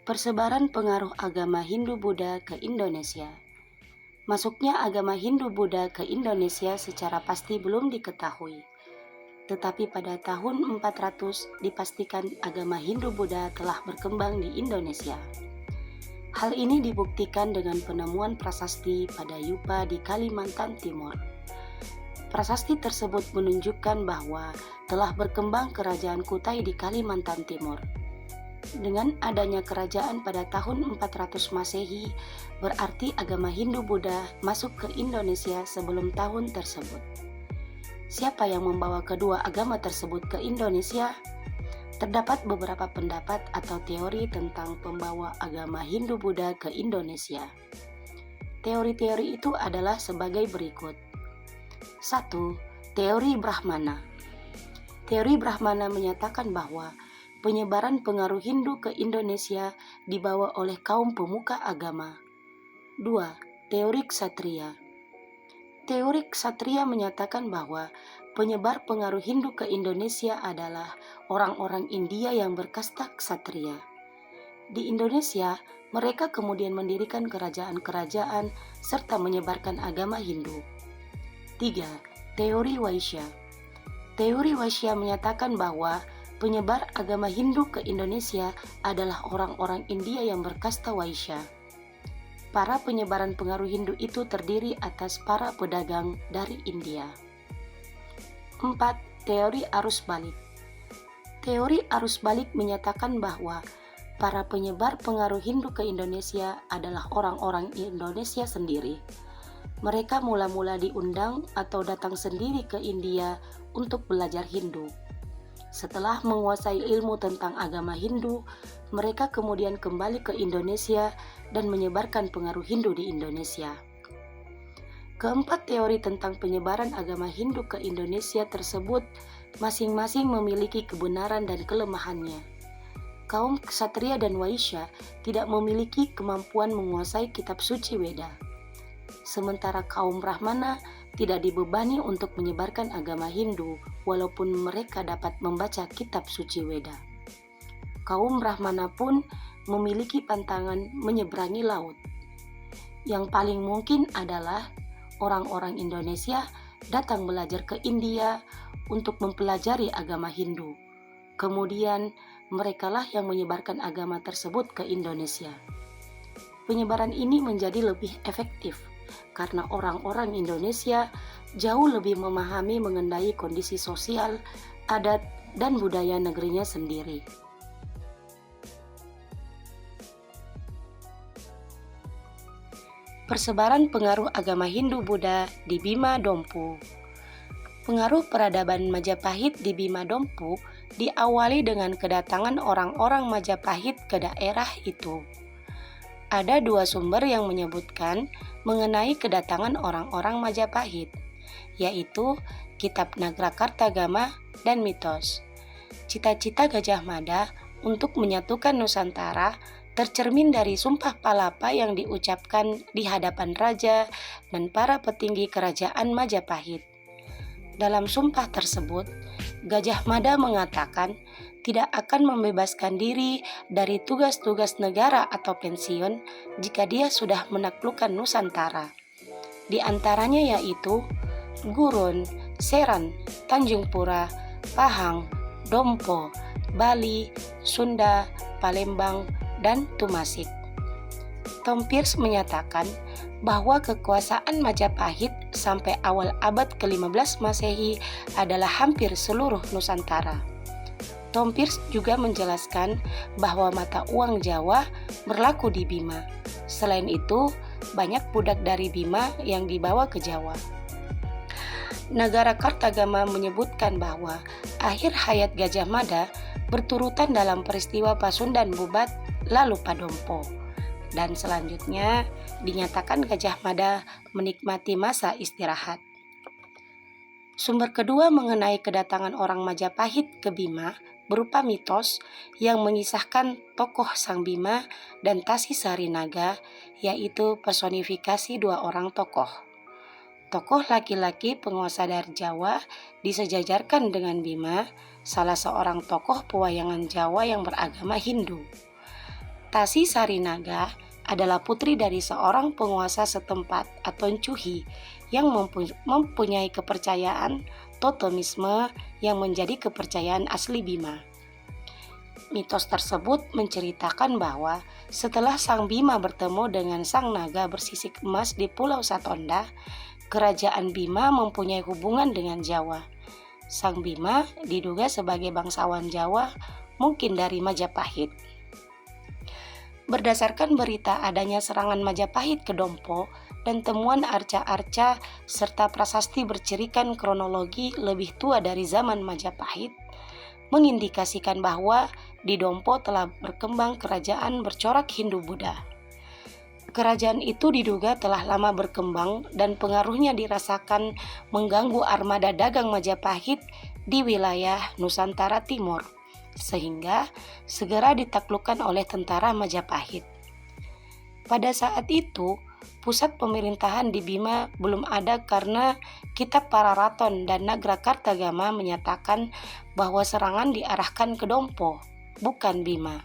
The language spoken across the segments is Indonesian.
Persebaran pengaruh agama Hindu-Buddha ke Indonesia. Masuknya agama Hindu-Buddha ke Indonesia secara pasti belum diketahui. Tetapi pada tahun 400 dipastikan agama Hindu-Buddha telah berkembang di Indonesia. Hal ini dibuktikan dengan penemuan prasasti pada Yupa di Kalimantan Timur. Prasasti tersebut menunjukkan bahwa telah berkembang kerajaan Kutai di Kalimantan Timur. Dengan adanya kerajaan pada tahun 400 Masehi, berarti agama Hindu-Buddha masuk ke Indonesia sebelum tahun tersebut. Siapa yang membawa kedua agama tersebut ke Indonesia? Terdapat beberapa pendapat atau teori tentang pembawa agama Hindu-Buddha ke Indonesia. Teori-teori itu adalah sebagai berikut. 1. Teori Brahmana. Teori Brahmana menyatakan bahwa penyebaran pengaruh Hindu ke Indonesia dibawa oleh kaum pemuka agama. 2. Teori Ksatria. Teori Ksatria menyatakan bahwa penyebar pengaruh Hindu ke Indonesia adalah orang-orang India yang berkasta Ksatria. Di Indonesia, mereka kemudian mendirikan kerajaan-kerajaan serta menyebarkan agama Hindu. 3. Teori Waisya. Teori Waisya menyatakan bahwa penyebar agama Hindu ke Indonesia adalah orang-orang India yang berkasta Waisya. Para penyebaran pengaruh Hindu itu terdiri atas para pedagang dari India. 4. Teori arus balik. Teori arus balik menyatakan bahwa para penyebar pengaruh Hindu ke Indonesia adalah orang-orang Indonesia sendiri. Mereka mula-mula diundang atau datang sendiri ke India untuk belajar Hindu. Setelah menguasai ilmu tentang agama Hindu, mereka kemudian kembali ke Indonesia dan menyebarkan pengaruh Hindu di Indonesia. Keempat teori tentang penyebaran agama Hindu ke Indonesia tersebut masing-masing memiliki kebenaran dan kelemahannya. Kaum Ksatria dan Waisya tidak memiliki kemampuan menguasai kitab suci Weda. Sementara kaum Brahmana tidak dibebani untuk menyebarkan agama Hindu walaupun mereka dapat membaca kitab suci Weda. Kaum Brahmana pun memiliki pantangan menyeberangi laut. Yang paling mungkin adalah orang-orang Indonesia datang belajar ke India untuk mempelajari agama Hindu. Kemudian merekalah yang menyebarkan agama tersebut ke Indonesia. Penyebaran ini menjadi lebih efektif karena orang-orang Indonesia jauh lebih memahami mengenai kondisi sosial, adat, dan budaya negerinya sendiri. Persebaran pengaruh agama Hindu-Buddha di Bima Dompu. Pengaruh peradaban Majapahit di Bima Dompu diawali dengan kedatangan orang-orang Majapahit ke daerah itu. Ada dua sumber yang menyebutkan mengenai kedatangan orang-orang Majapahit, yaitu Kitab Nagrakartagama dan mitos. Cita-cita Gajah Mada untuk menyatukan Nusantara tercermin dari sumpah palapa yang diucapkan di hadapan raja dan para petinggi kerajaan Majapahit. Dalam sumpah tersebut, Gajah Mada mengatakan tidak akan membebaskan diri dari tugas-tugas negara atau pensiun jika dia sudah menaklukkan Nusantara. Di antaranya yaitu Gurun, Seran, Tanjung Pura, Pahang, Dompo, Bali, Sunda, Palembang, dan Tumasik. Tom Pierce menyatakan bahwa kekuasaan Majapahit sampai awal abad ke-15 Masehi adalah hampir seluruh Nusantara. Tom Pierce juga menjelaskan bahwa mata uang Jawa berlaku di Bima. Selain itu, banyak budak dari Bima yang dibawa ke Jawa. Nagrakartagama menyebutkan bahwa akhir hayat Gajah Mada berturutan dalam peristiwa Pasundan Bubat lalu Padompo. Dan selanjutnya dinyatakan Gajah Mada menikmati masa istirahat. Sumber kedua mengenai kedatangan orang Majapahit ke Bima berupa mitos yang mengisahkan tokoh Sang Bima dan Tasi Sarinaga, yaitu personifikasi dua orang tokoh. Tokoh laki-laki penguasa dari Jawa disejajarkan dengan Bima, salah seorang tokoh pewayangan Jawa yang beragama Hindu. Tasi Sarinaga adalah putri dari seorang penguasa setempat atau Cuhi yang mempunyai kepercayaan totemisme yang menjadi kepercayaan asli Bima. Mitos tersebut menceritakan bahwa setelah Sang Bima bertemu dengan Sang Naga bersisik emas di Pulau Satonda, kerajaan Bima mempunyai hubungan dengan Jawa. Sang Bima diduga sebagai bangsawan Jawa, mungkin dari Majapahit. Berdasarkan berita adanya serangan Majapahit ke Dompo dan temuan arca-arca serta prasasti bercirikan kronologi lebih tua dari zaman Majapahit, mengindikasikan bahwa di Dompo telah berkembang kerajaan bercorak Hindu-Buddha. Kerajaan itu diduga telah lama berkembang dan pengaruhnya dirasakan mengganggu armada dagang Majapahit di wilayah Nusantara Timur, sehingga segera ditaklukkan oleh tentara Majapahit. Pada saat itu, pusat pemerintahan di Bima belum ada karena Kitab Pararaton dan Nagrakartagama menyatakan bahwa serangan diarahkan ke Dompo, bukan Bima.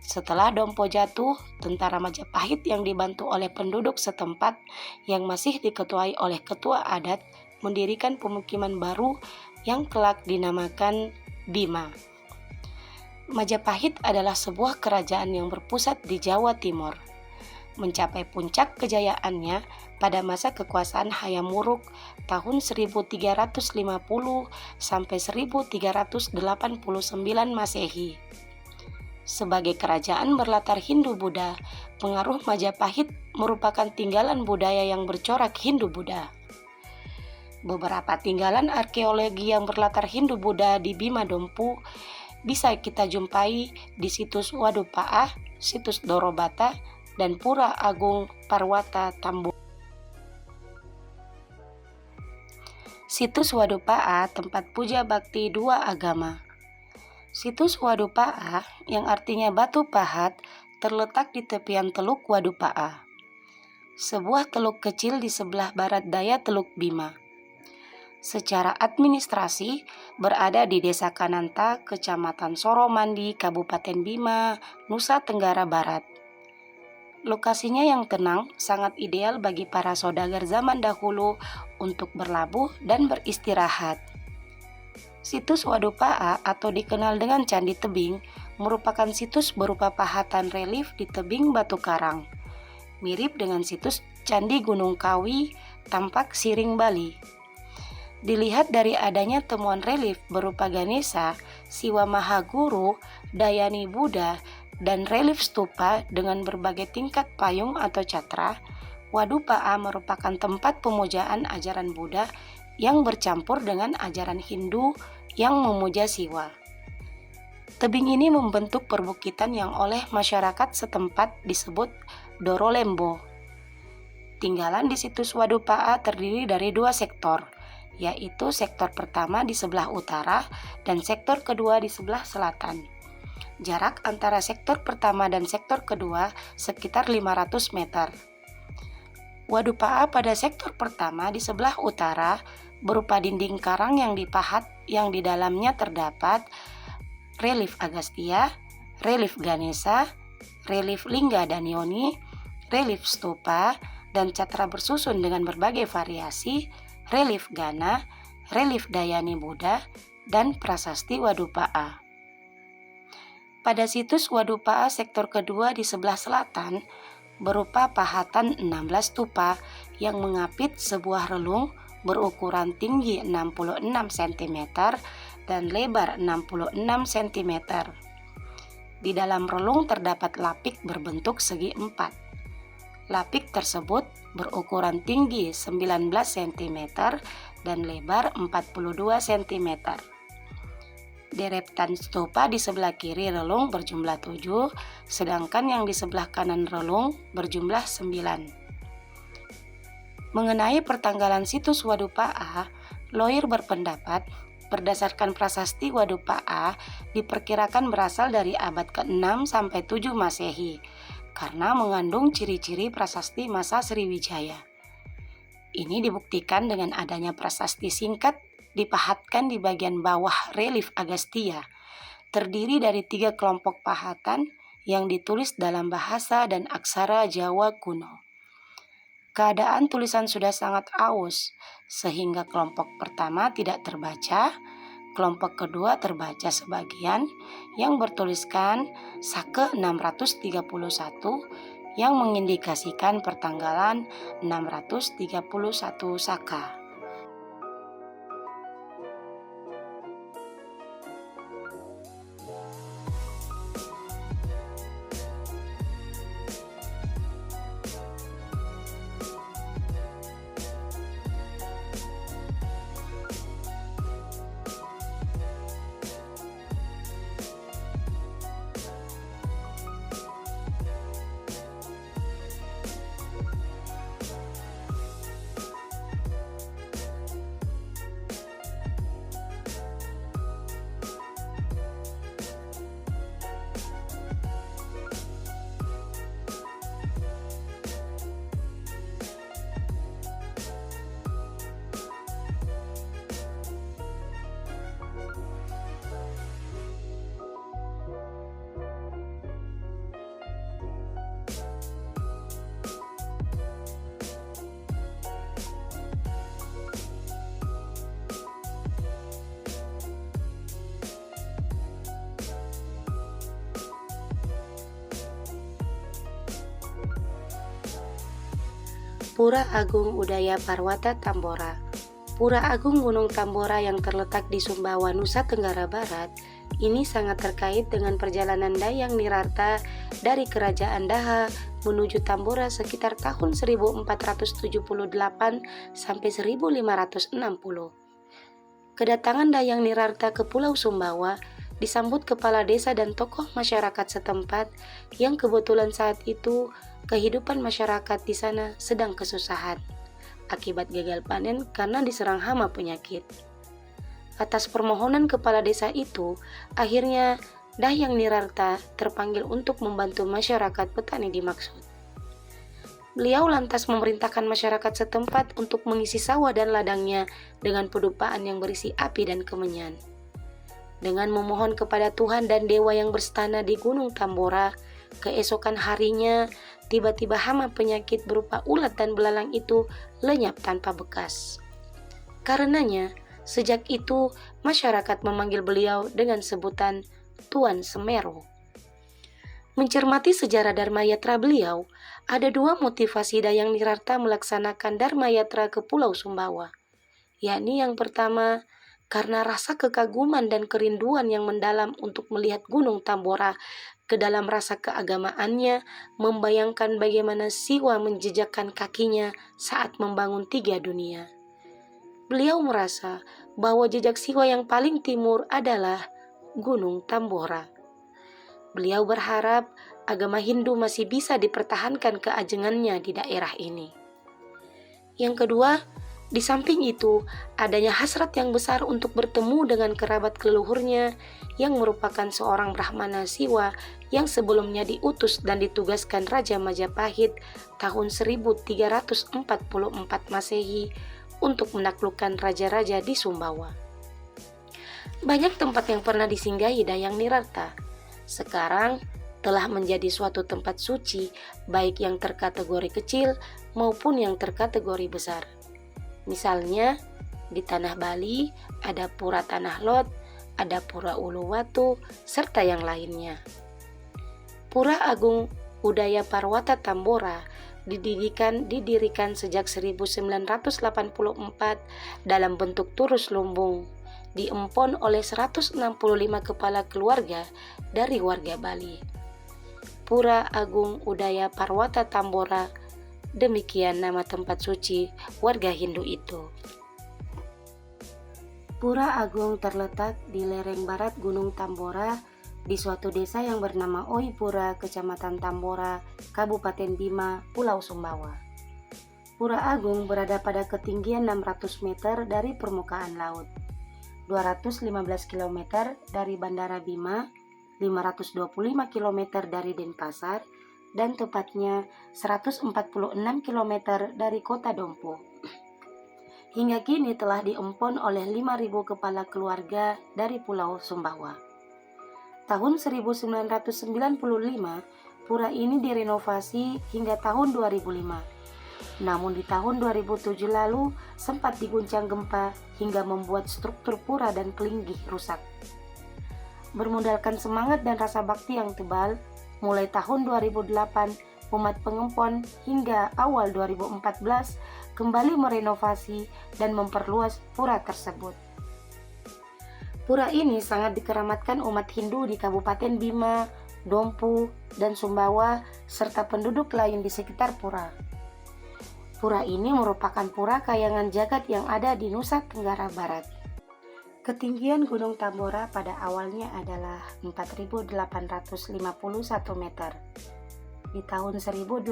Setelah Dompo jatuh, tentara Majapahit yang dibantu oleh penduduk setempat yang masih diketuai oleh ketua adat mendirikan pemukiman baru yang kelak dinamakan Bima. Majapahit adalah sebuah kerajaan yang berpusat di Jawa Timur. Mencapai puncak kejayaannya pada masa kekuasaan Hayam Wuruk tahun 1350 sampai 1389 Masehi. Sebagai kerajaan berlatar Hindu-Buddha, pengaruh Majapahit merupakan tinggalan budaya yang bercorak Hindu-Buddha. Beberapa tinggalan arkeologi yang berlatar Hindu-Buddha di Bima Dompu bisa kita jumpai di situs Wadupaa, situs Dorobata, dan Pura Agung Parwata Tambu. Situs Wadupaa, tempat puja bakti dua agama. Situs Wadupaa, yang artinya batu pahat, terletak di tepian Teluk Wadupaa, sebuah teluk kecil di sebelah barat daya Teluk Bima. Secara administrasi, berada di Desa Kananta, Kecamatan Soromandi, Kabupaten Bima, Nusa Tenggara Barat. Lokasinya yang tenang sangat ideal bagi para saudagar zaman dahulu untuk berlabuh dan beristirahat. Situs Wadupaa atau dikenal dengan Candi Tebing merupakan situs berupa pahatan relief di tebing batu karang, mirip dengan situs Candi Gunung Kawi, Tampak Siring, Bali. Dilihat dari adanya temuan relief berupa Ganesha, Siwa Mahaguru, Dayani Buddha, dan relief stupa dengan berbagai tingkat payung atau catra, Wadupaa merupakan tempat pemujaan ajaran Buddha yang bercampur dengan ajaran Hindu yang memuja Siwa. Tebing ini membentuk perbukitan yang oleh masyarakat setempat disebut Dorolembo. Tinggalan di situs Wadupaa terdiri dari dua sektor, yaitu sektor pertama di sebelah utara dan sektor kedua di sebelah selatan. Jarak antara sektor pertama dan sektor kedua sekitar 500 meter. Wadupaa pada sektor pertama di sebelah utara berupa dinding karang yang dipahat yang di dalamnya terdapat relief Agastya, relief Ganesha, relief Lingga dan Yoni, relief stupa, dan catra bersusun dengan berbagai variasi, relief Gana, relief Dayani Buddha, dan prasasti Wadupaa. Pada situs Wadupaa sektor kedua di sebelah selatan berupa pahatan 16 stupa yang mengapit sebuah relung berukuran tinggi 66 cm dan lebar 66 cm. Di dalam relung terdapat lapik berbentuk segi empat. Lapik tersebut berukuran tinggi 19 cm dan lebar 42 cm. Deretan stupa di sebelah kiri relung berjumlah 7, sedangkan yang di sebelah kanan relung berjumlah 9. Mengenai pertanggalan situs Wadupaa, Loir berpendapat berdasarkan prasasti Wadupaa diperkirakan berasal dari abad ke-6 sampai 7 Masehi karena mengandung ciri-ciri prasasti masa Sriwijaya. Ini dibuktikan dengan adanya prasasti singkat dipahatkan di bagian bawah relief Agastya, terdiri dari 3 kelompok pahatan yang ditulis dalam bahasa dan aksara Jawa kuno. Keadaan tulisan sudah sangat aus, sehingga kelompok pertama tidak terbaca, kelompok kedua terbaca sebagian yang bertuliskan Sake 631 yang mengindikasikan pertanggalan 631 Saka. Pura Agung Udaya Parwata Tambora. Pura Agung Gunung Tambora yang terletak di Sumbawa, Nusa Tenggara Barat, ini sangat terkait dengan perjalanan Dayang Nirarta dari Kerajaan Daha menuju Tambora sekitar tahun 1478 sampai 1560. Kedatangan Dayang Nirarta ke Pulau Sumbawa disambut kepala desa dan tokoh masyarakat setempat yang kebetulan saat itu kehidupan masyarakat di sana sedang kesusahan akibat gagal panen karena diserang hama penyakit. Atas permohonan kepala desa itu, akhirnya Dayang Nirarta terpanggil untuk membantu masyarakat petani dimaksud. Beliau lantas memerintahkan masyarakat setempat untuk mengisi sawah dan ladangnya dengan pedupaan yang berisi api dan kemenyan. Dengan memohon kepada Tuhan dan dewa yang berstana di Gunung Tambora, keesokan harinya tiba-tiba hama penyakit berupa ulat dan belalang itu lenyap tanpa bekas. Karenanya, sejak itu masyarakat memanggil beliau dengan sebutan Tuan Semeru. Mencermati sejarah Dharma Yatra beliau, ada 2 motivasi Dayang Nirarta melaksanakan Dharma Yatra ke Pulau Sumbawa, yakni yang pertama, karena rasa kekaguman dan kerinduan yang mendalam untuk melihat Gunung Tambora. Ke dalam rasa keagamaannya, membayangkan bagaimana Siwa menjejakkan kakinya saat membangun 3 dunia. Beliau merasa bahwa jejak Siwa yang paling timur adalah Gunung Tambora. Beliau berharap agama Hindu masih bisa dipertahankan keajengannya di daerah ini. Yang kedua, di samping itu, adanya hasrat yang besar untuk bertemu dengan kerabat leluhurnya yang merupakan seorang Brahmana Siwa yang sebelumnya diutus dan ditugaskan Raja Majapahit tahun 1344 Masehi untuk menaklukkan raja-raja di Sumbawa. Banyak tempat yang pernah disinggahi Dayang Nirarta sekarang telah menjadi suatu tempat suci, baik yang terkategori kecil maupun yang terkategori besar. Misalnya, di Tanah Bali ada Pura Tanah Lot, ada Pura Uluwatu, serta yang lainnya. Pura Agung Udaya Parwata Tambora didirikan sejak 1984 dalam bentuk turus lumbung, diempon oleh 165 kepala keluarga dari warga Bali. Pura Agung Udaya Parwata Tambora, demikian nama tempat suci warga Hindu itu. Pura Agung terletak di lereng barat Gunung Tambora di suatu desa yang bernama Oipura, Kecamatan Tambora, Kabupaten Bima, Pulau Sumbawa. Pura Agung berada pada ketinggian 600 meter dari permukaan laut, 215 km dari Bandara Bima, 525 km dari Denpasar, dan tepatnya 146 km dari kota Dompu. Hingga kini telah diempon oleh 5.000 kepala keluarga dari Pulau Sumbawa. Tahun 1995, pura ini direnovasi hingga tahun 2005. Namun di tahun 2007 lalu sempat diguncang gempa hingga membuat struktur pura dan kelinggih rusak. Bermodalkan semangat dan rasa bakti yang tebal, mulai tahun 2008 umat pengempon hingga awal 2014 kembali merenovasi dan memperluas pura tersebut. Pura ini sangat dikeramatkan umat Hindu di Kabupaten Bima, Dompu, dan Sumbawa serta penduduk lain di sekitar pura. Pura ini merupakan pura kayangan jagat yang ada di Nusa Tenggara Barat. Ketinggian Gunung Tambora pada awalnya adalah 4.851 meter. Di tahun 1815,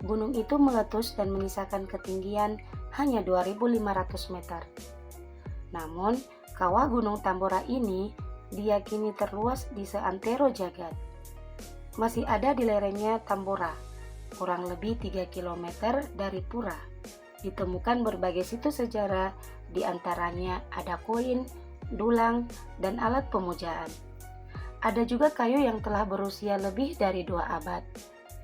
gunung itu meletus dan menyisakan ketinggian hanya 2.500 meter. Namun, kawah Gunung Tambora ini diyakini terluas di seantero jagat. Masih ada di lerengnya Tambora, kurang lebih 3 km dari pura. Ditemukan berbagai situs sejarah, di antaranya ada koin, dulang, dan alat pemujaan. Ada juga kayu yang telah berusia lebih dari 2 abad.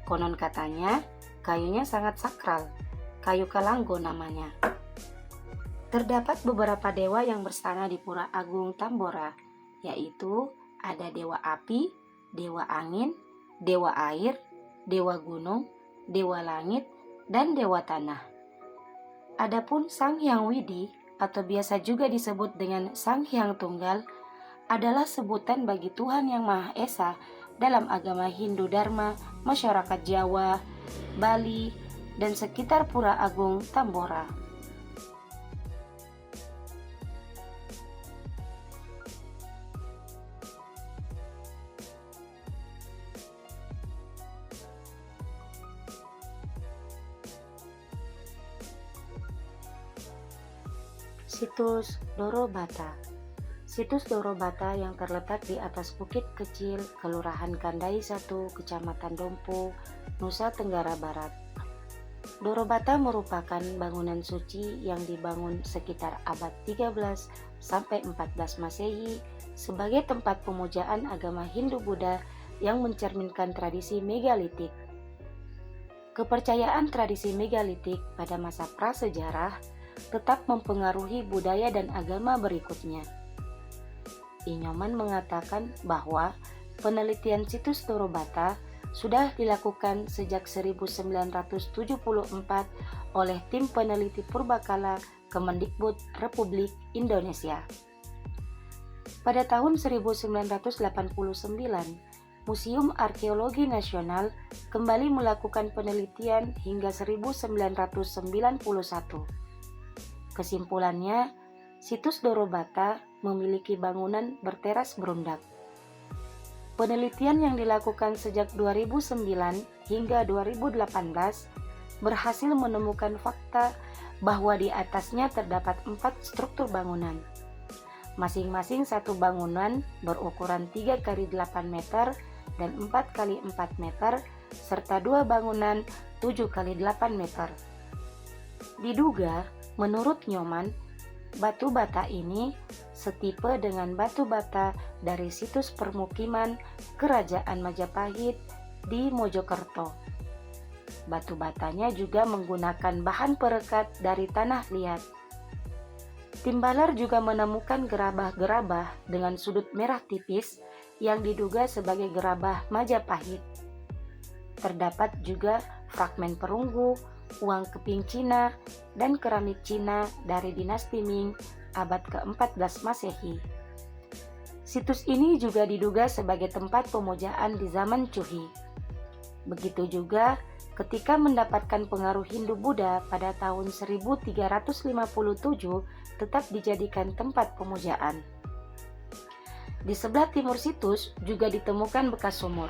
Konon katanya, kayunya sangat sakral, kayu kalanggo namanya. Terdapat beberapa dewa yang bersana di Pura Agung Tambora, yaitu ada dewa api, dewa angin, dewa air, dewa gunung, dewa langit, dan dewa tanah. Adapun Sang Hyang Widi, atau biasa juga disebut dengan Sang Hyang Tunggal, adalah sebutan bagi Tuhan Yang Maha Esa dalam agama Hindu Dharma, masyarakat Jawa, Bali, dan sekitar Pura Agung Tambora. Situs Dorobata. Situs Dorobata yang terletak di atas bukit kecil Kelurahan Kandai 1, Kecamatan Dompu, Nusa Tenggara Barat. Dorobata merupakan bangunan suci yang dibangun sekitar abad 13 sampai 14 Masehi sebagai tempat pemujaan agama Hindu-Buddha yang mencerminkan tradisi megalitik. Kepercayaan tradisi megalitik pada masa prasejarah tetap mempengaruhi budaya dan agama berikutnya. Inyoman mengatakan bahwa penelitian situs Dorobata sudah dilakukan sejak 1974 oleh tim peneliti Purbakala Kemendikbud Republik Indonesia. Pada tahun 1989, Museum Arkeologi Nasional kembali melakukan penelitian hingga 1991. Kesimpulannya, situs Dorobata memiliki bangunan berteras berundak. Penelitian yang dilakukan sejak 2009 hingga 2018 berhasil menemukan fakta bahwa di atasnya terdapat 4 struktur bangunan. Masing-masing satu bangunan berukuran 3 x 8 meter dan 4 x 4 meter, serta 2 bangunan 7 x 8 meter. Diduga, menurut Nyoman, batu bata ini setipe dengan batu bata dari situs permukiman Kerajaan Majapahit di Mojokerto. Batu batanya juga menggunakan bahan perekat dari tanah liat. Timbalar juga menemukan gerabah-gerabah dengan sudut merah tipis yang diduga sebagai gerabah Majapahit. Terdapat juga fragmen perunggu, uang keping Cina, dan keramik Cina dari dinasti Ming abad ke-14 Masehi. Situs ini juga diduga sebagai tempat pemujaan di zaman Chuhi. Begitu juga ketika mendapatkan pengaruh Hindu-Buddha pada tahun 1357 tetap dijadikan tempat pemujaan. Di sebelah timur situs juga ditemukan bekas sumur.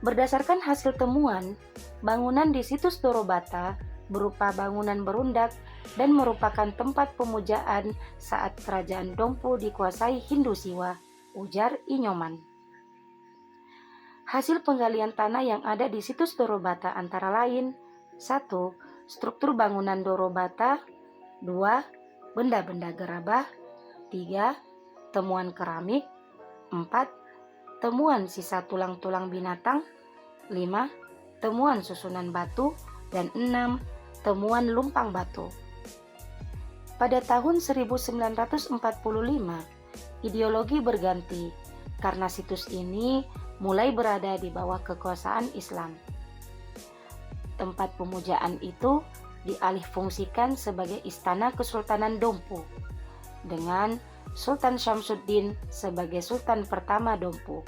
Berdasarkan hasil temuan, bangunan di situs Dorobata berupa bangunan berundak dan merupakan tempat pemujaan saat kerajaan Dompu dikuasai Hindu Siwa, ujar Inyoman. Hasil penggalian tanah yang ada di situs Dorobata antara lain: 1. struktur bangunan Dorobata. 2. Benda-benda gerabah. 3. Temuan keramik. 4. Temuan sisa tulang-tulang binatang. 5. Temuan susunan batu. Dan 6. Temuan lumpang batu. Pada tahun 1945, ideologi berganti karena situs ini mulai berada di bawah kekuasaan Islam. Tempat pemujaan itu dialihfungsikan sebagai Istana Kesultanan Dompu dengan Sultan Syamsuddin sebagai Sultan pertama Dompu.